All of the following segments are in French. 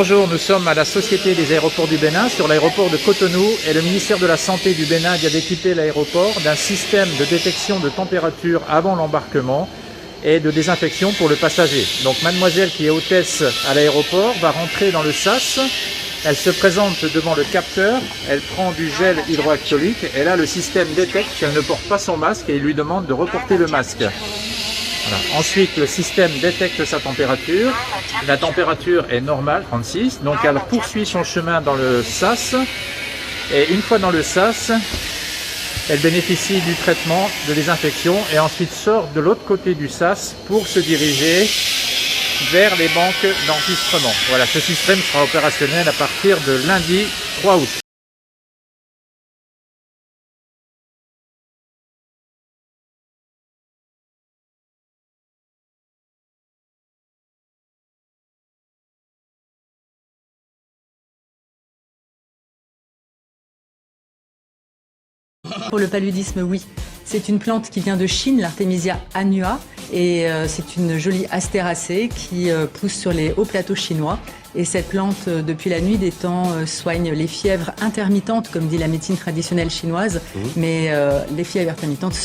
Bonjour, nous sommes à la Société des aéroports du Bénin sur l'aéroport de Cotonou et le ministère de la Santé du Bénin vient d'équiper l'aéroport d'un système de détection de température avant l'embarquement et de désinfection pour le passager. Donc mademoiselle qui est hôtesse à l'aéroport va rentrer dans le sas, elle se présente devant le capteur, elle prend du gel hydroalcoolique et là le système détecte qu'elle ne porte pas son masque et il lui demande de reporter le masque. Voilà. Ensuite, le système détecte sa température. La température est normale, 36. Donc, elle poursuit son chemin dans le sas. Et une fois dans le sas, elle bénéficie du traitement de désinfection et ensuite sort de l'autre côté du sas pour se diriger vers les banques d'enregistrement. Voilà, ce système sera opérationnel à partir de lundi 3 août. Pour le paludisme, oui. C'est une plante qui vient de Chine, l'Artemisia annua, et c'est une jolie astéracée qui pousse sur les hauts plateaux chinois. Et cette plante, depuis la nuit des temps, soigne les fièvres intermittentes, comme dit la médecine traditionnelle chinoise. Mais les fièvres intermittentes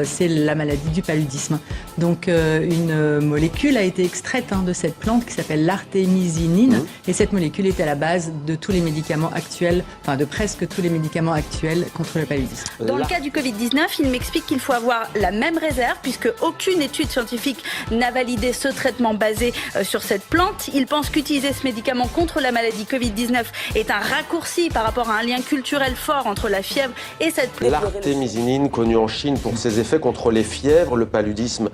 c'est la maladie du paludisme. Donc une molécule a été extraite de cette plante qui s'appelle l'artémisinine. Et cette molécule est à la base de tous les médicaments actuels, enfin de presque tous les médicaments actuels contre le paludisme. Dans le cas du Covid-19, il m'explique qu'il faut avoir la même réserve puisque aucune étude scientifique n'a validé ce traitement basé sur cette plante. Il pense qu'utiliser ce médicament contre la maladie Covid-19 est un raccourci par rapport à un lien culturel fort entre la fièvre et cette plante. L'artémisinine, connue en Chine pour ses effets contre les fièvres, le paludisme,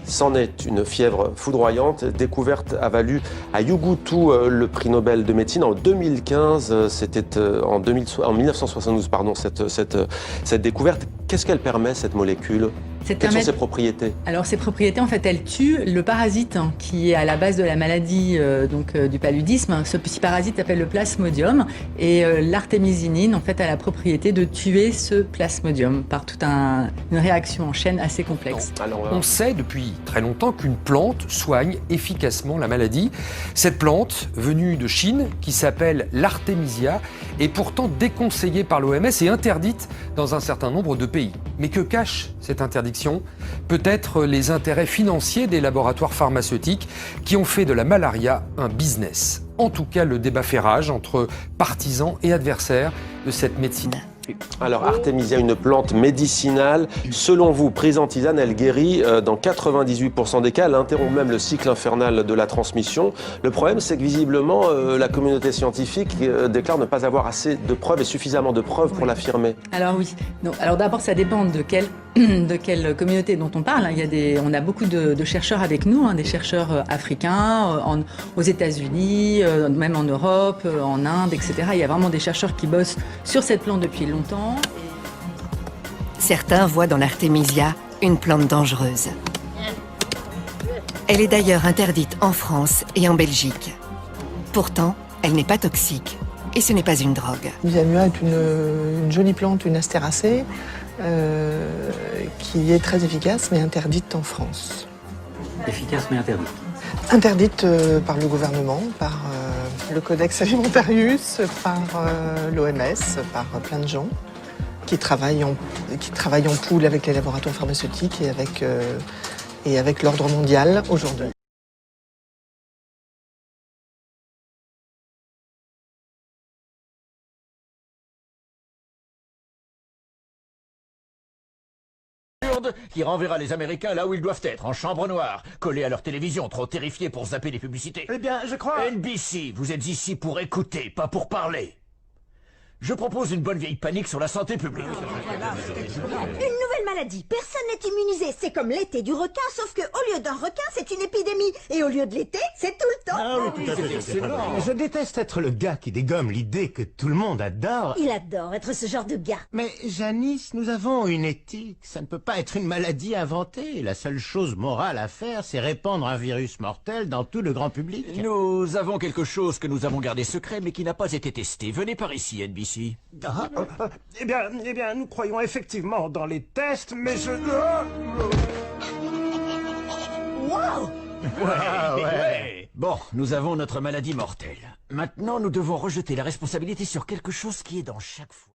c'en est une fièvre foudroyante. Découverte a valu à Yu Gutu le prix Nobel de médecine en 2015. C'était en 1972, pardon, cette découverte. Qu'est-ce qu'elle permet, cette molécule ? Quelles sont ses propriétés? Alors, ses propriétés, en fait, elle tue le parasite qui est à la base de la maladie du paludisme. Ce petit parasite s'appelle le plasmodium et l'artémisinine, en fait, a la propriété de tuer ce plasmodium par toute une réaction en chaîne assez complexe. On sait depuis très longtemps qu'une plante soigne efficacement la maladie. Cette plante, venue de Chine, qui s'appelle l'artémisia, est pourtant déconseillée par l'OMS et interdite dans un certain nombre de pays. Mais que cache cette interdiction? Peut-être les intérêts financiers des laboratoires pharmaceutiques qui ont fait de la malaria un business. En tout cas, le débat fait rage entre partisans et adversaires de cette médecine. Alors, Artemisia, une plante médicinale. Selon vous, prise en tisane, elle guérit dans 98% des cas. Elle interrompt même le cycle infernal de la transmission. Le problème, c'est que visiblement, la communauté scientifique déclare ne pas avoir assez de preuves et suffisamment de preuves pour l'affirmer. Alors oui. Donc, alors d'abord, ça dépend de quelle communauté dont on parle. On a beaucoup de chercheurs avec nous, des chercheurs africains, aux États-Unis, même en Europe, en Inde, etc. Il y a vraiment des chercheurs qui bossent sur cette plante depuis longtemps. Certains voient dans l'artémisia une plante dangereuse. Elle est d'ailleurs interdite en France et en Belgique. Pourtant, elle n'est pas toxique et ce n'est pas une drogue. L'artémisia est une jolie plante, une astéracée, qui est très efficace mais interdite en France. Efficace mais interdite. Interdite par le gouvernement, par le Codex Alimentarius, par l'OMS, par plein de gens qui travaillent en pool avec les laboratoires pharmaceutiques et avec l'ordre mondial aujourd'hui. Qui renverra les Américains là où ils doivent être, en chambre noire, collés à leur télévision, trop terrifiés pour zapper les publicités. Eh bien, je crois... NBC, vous êtes ici pour écouter, pas pour parler. Je propose une bonne vieille panique sur la santé publique. Une nouvelle maladie, personne n'est immunisé. C'est comme l'été du requin, sauf que au lieu d'un requin, c'est une épidémie. Et au lieu de l'été, c'est tout le temps. Ah oui, tout à fait. Excellent. Je déteste être le gars qui dégomme l'idée que tout le monde adore. Il adore être ce genre de gars. Mais Janice, nous avons une éthique. Ça ne peut pas être une maladie inventée. La seule chose morale à faire, c'est répandre un virus mortel dans tout le grand public. Nous avons quelque chose que nous avons gardé secret, mais qui n'a pas été testé. Venez par ici, NBC. Eh bien, nous croyons effectivement dans les tests, mais je... Wow! Ouais. Bon, nous avons notre maladie mortelle. Maintenant, nous devons rejeter la responsabilité sur quelque chose qui est dans chaque fois.